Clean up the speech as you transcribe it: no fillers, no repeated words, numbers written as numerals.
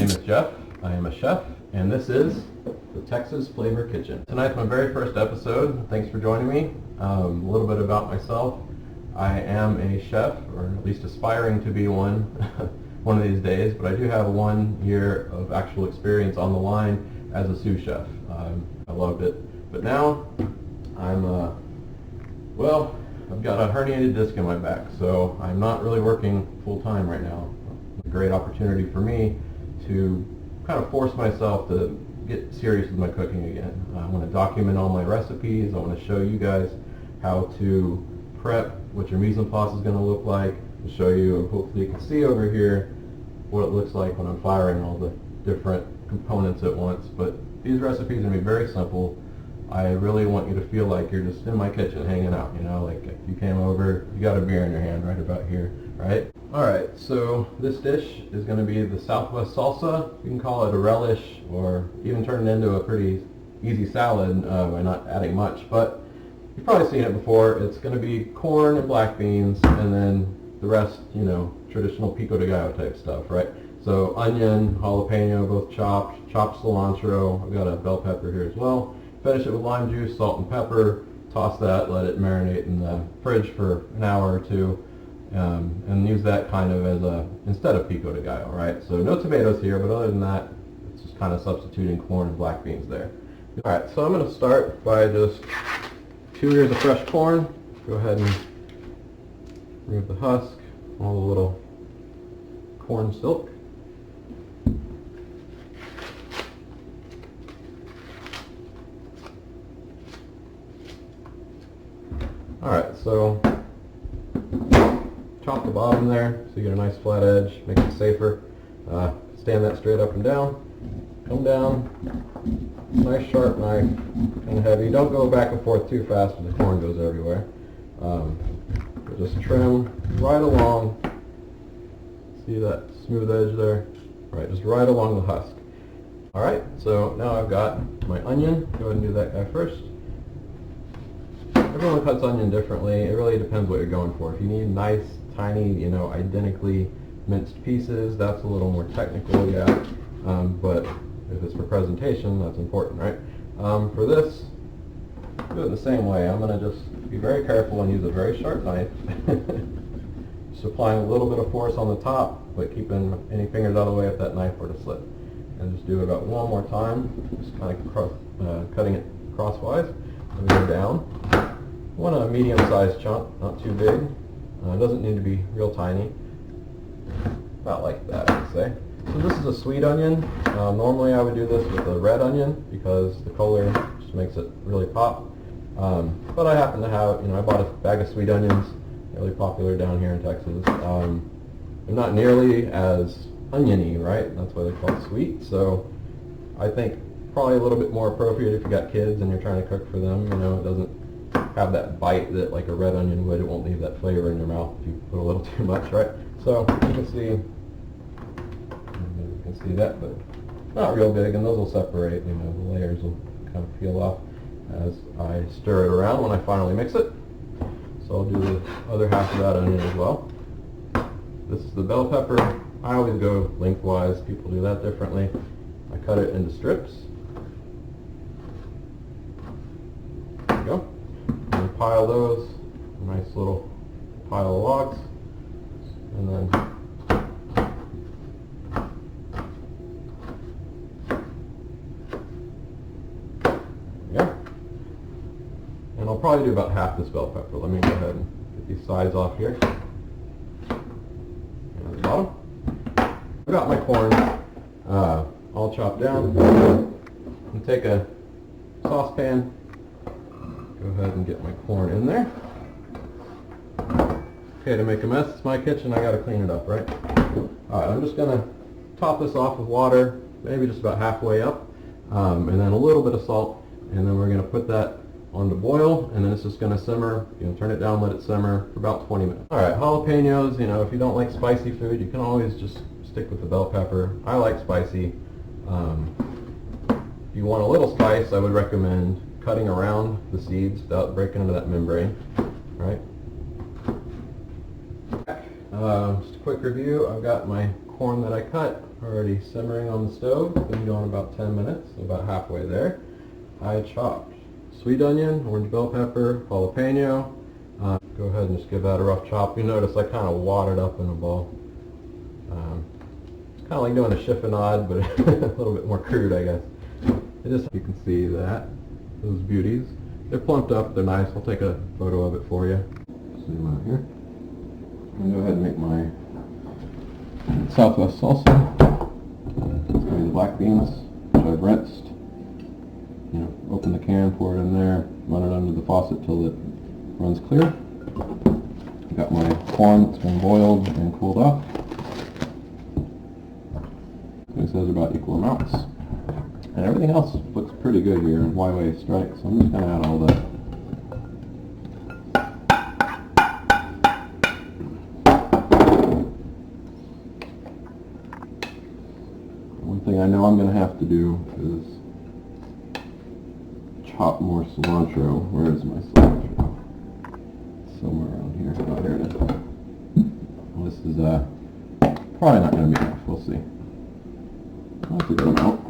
name is Jeff. I am a chef, and this is the Texas Flavor Kitchen. Tonight's my very first episode. Thanks for joining me. A little bit about myself. I am a chef, or at least aspiring to be one one of these days, but I do have 1 year of actual experience on the line as a sous chef. I loved it. But now well, I've got a herniated disc in my back, so I'm not really working full-time right now. It's a great opportunity for me to kind of force myself to get serious with my cooking again. I want to document all my recipes. I want to show you guys how to prep, what your mise en place is going to look like, to show you, hopefully you can see over here, what it looks like when I'm firing all the different components at once. But these recipes are going to be very simple. I really want you to feel like you're just in my kitchen hanging out, you know, like if you came over, you got a beer in your hand right about here, right? Alright, so this dish is going to be the Southwest salsa. You can call it a relish, or even turn it into a pretty easy salad by not adding much, but you've probably seen it before. It's going to be corn and black beans, and then the rest, you know, traditional pico de gallo type stuff, right? So onion, jalapeno, both chopped cilantro. I've got a bell pepper here as well. Finish it with lime juice, salt and pepper, toss that, let it marinate in the fridge for an hour or two, and use that kind of as instead of pico de gallo, right? So no tomatoes here, but other than that, it's just kind of substituting corn and black beans there. Alright, so I'm going to start by just 2 ears of fresh corn. Go ahead and remove the husk, all the little corn silk. Alright, so chop the bottom there so you get a nice flat edge, makes it safer. Stand that straight up and down. Come down, nice sharp knife, kind of heavy. Don't go back and forth too fast or the corn goes everywhere. But just trim right along. See that smooth edge there? Alright, just right along the husk. Alright, so now I've got my onion. Go ahead and do that guy first. Everyone cuts onion differently. It really depends what you're going for. If you need nice, tiny, you know, identically minced pieces, that's a little more technical, yeah. But if it's for presentation, that's important, right? For this, do it the same way. I'm going to just be very careful and use a very sharp knife. Just applying a little bit of force on the top, but keeping any fingers out of the way if that knife were to slip. And just do it about 1 more time, just kind of cutting it crosswise. Then we go down. I want a medium-sized chunk, not too big. It doesn't need to be real tiny. About like that, I would say. So this is a sweet onion. Normally I would do this with a red onion because the color just makes it really pop. But I happen to have, you know, I bought a bag of sweet onions, really popular down here in Texas. They're not nearly as oniony, right? That's why they're called sweet. So I think probably a little bit more appropriate if you got kids and you're trying to cook for them. You know, it doesn't have that bite that like a red onion would. It won't leave that flavor in your mouth if you put a little too much, right? So you can see that, but not real big, and those will separate. You know, the layers will kind of peel off as I stir it around when I finally mix it. So I'll do the other half of that onion as well. This is the bell pepper. I always go lengthwise. People do that differently. I cut it into strips. There we go. And pile those, a nice little pile of logs, and then and I'll probably do about half this bell pepper. Let me go ahead and get these sides off here. And the bottom. I've got my corn all chopped down. And take a saucepan. Go ahead and get my corn in there. Okay, to make a mess, it's my kitchen. I got to clean it up, right? Alright, I'm just going to top this off with water, maybe just about halfway up, and then a little bit of salt, and then we're going to put that on to boil, and then it's just going to simmer. You know, turn it down, let it simmer for about 20 minutes. Alright, jalapenos, you know, if you don't like spicy food, you can always just stick with the bell pepper. I like spicy. If you want a little spice, I would recommend cutting around the seeds without breaking into that membrane, right? Just a quick review. I've got my corn that I cut already simmering on the stove. Been going about 10 minutes, about halfway there. I chopped sweet onion, orange bell pepper, jalapeno. Go ahead and just give that a rough chop. You notice I kind of wadded up in a ball. It's kind of like doing a chiffonade, but a little bit more crude, I guess. You can see that, those beauties. They're plumped up, they're nice. I'll take a photo of it for you. Zoom out here. I'm going to go ahead and make my Southwest salsa. It's going to be the black beans, which I've rinsed. You know, open the can, pour it in there, run it under the faucet till it runs clear. I've got my corn that's been boiled and cooled off. It says about equal amounts. And everything else looks pretty good here in Y-way strike, so I'm just going to add all that. One thing I know I'm going to have to do is chop more cilantro. Where is my cilantro? Somewhere around here. Oh, here it is. Well, this is probably not going to be enough. We'll see. That's a good amount.